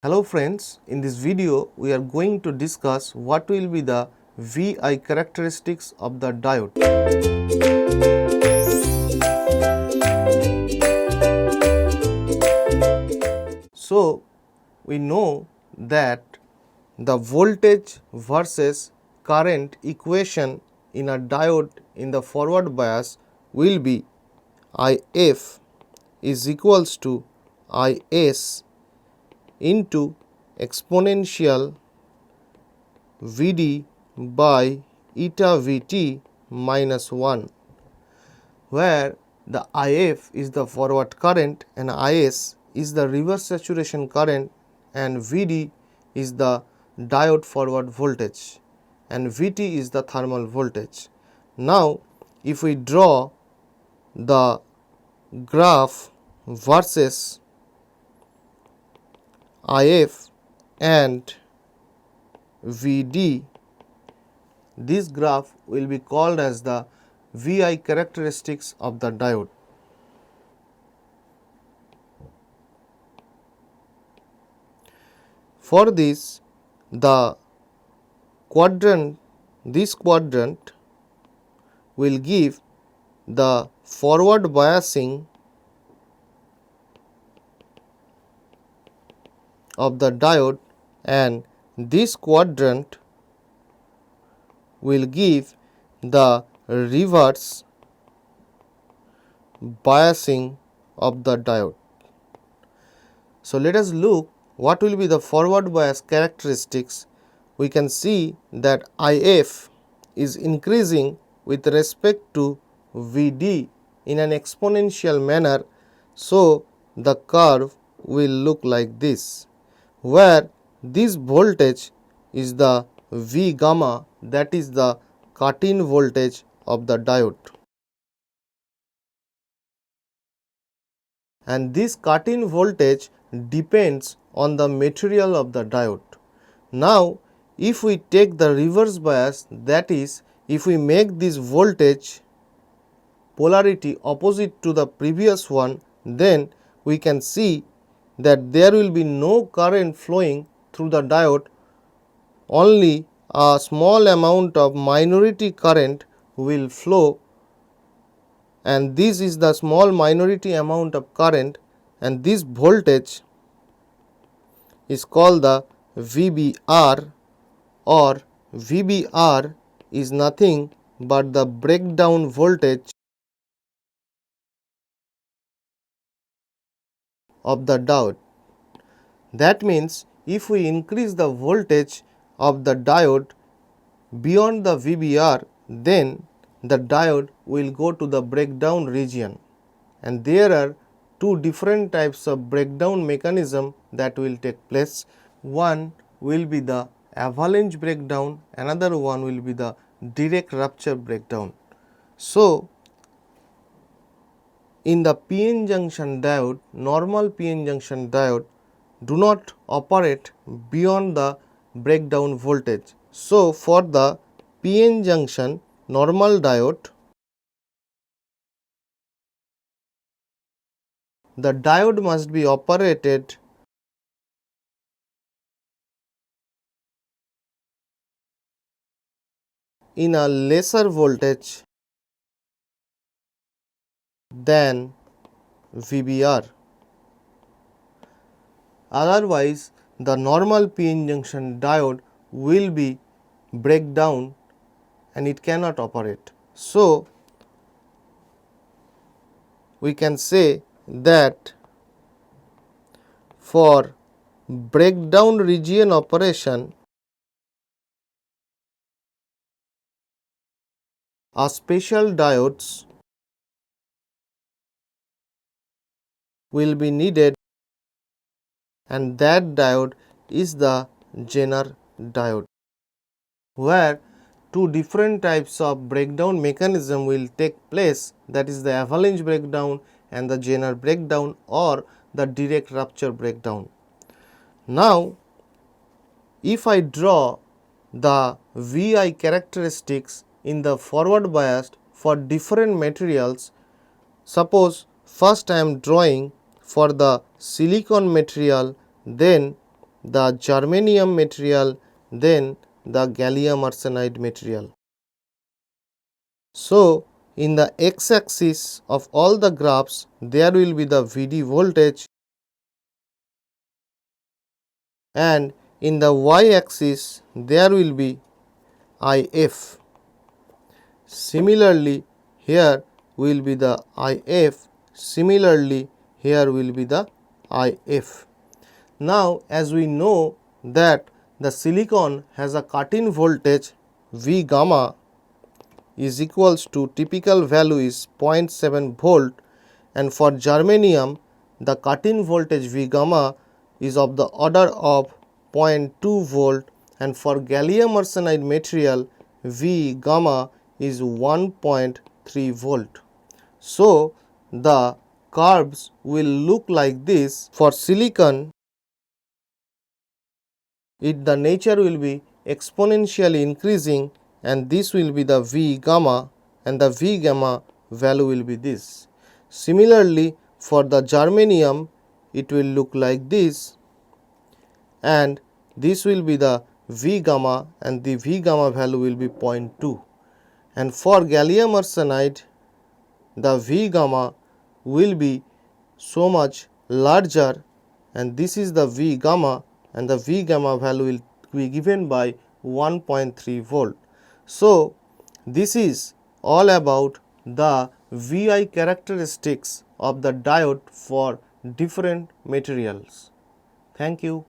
Hello friends, in this video we are going to discuss what will be the V-I characteristics of the diode. So we know that the voltage versus current equation in a diode in the forward bias will be IF is equals to IS into exponential Vd by eta Vt minus 1, where the IF is the forward current and IS is the reverse saturation current and Vd is the diode forward voltage and Vt is the thermal voltage. Now, if we draw the graph versus IF and Vd, this graph will be called as the V-I characteristics of the diode. For this, this quadrant will give the forward biasing of the diode, and this quadrant will give the reverse biasing of the diode. So let us look what will be the forward bias characteristics. We can see that IF is increasing with respect to Vd in an exponential manner. So the curve will look like this, where this voltage is the V gamma, that is the cut-in voltage of the diode, and this cut-in voltage depends on the material of the diode. Now, if we take the reverse bias, that is, if we make this voltage polarity opposite to the previous one, then we can see that there will be no current flowing through the diode, only a small amount of minority current will flow, and this is the small minority amount of current, and this voltage is called the VBR, or VBR is nothing but the breakdown voltage of the diode. That means if we increase the voltage of the diode beyond the VBR, then the diode will go to the breakdown region, and there are two different types of breakdown mechanism that will take place. One will be the avalanche breakdown, another one will be the direct rupture breakdown. So in the PN junction diode, normal PN junction diode do not operate beyond the breakdown voltage. So for the PN junction normal diode, the diode must be operated in a lesser voltage than VBR. Otherwise, the normal PN junction diode will be breakdown and it cannot operate. So we can say that for breakdown region operation, a special diodes will be needed, and that diode is the Zener diode, where two different types of breakdown mechanism will take place, that is the avalanche breakdown and the Zener breakdown, or the direct rupture breakdown. Now, if I draw the V-I characteristics in the forward biased for different materials, suppose first I am drawing for the silicon material, then the germanium material, then the gallium arsenide material. So, in the x-axis of all the graphs, there will be the VD voltage, and in the y-axis there will be IF. Similarly, here will be the IF. Similarly, here will be the IF. Now, as we know that the silicon has a cut-in voltage V gamma is equals to typical value is 0.7 volt, and for germanium the cut-in voltage V gamma is of the order of 0.2 volt, and for gallium arsenide material V gamma is 1.3 volt. So, the curves will look like this. For silicon, the nature will be exponentially increasing, and this will be the V gamma, and the V gamma value will be this. Similarly, for the germanium, it will look like this, and this will be the V gamma, and the V gamma value will be 0.2. And for gallium arsenide, the V gamma will be so much larger, and this is the V gamma, and the V gamma value will be given by 1.3 volt. So, this is all about the VI characteristics of the diode for different materials. Thank you.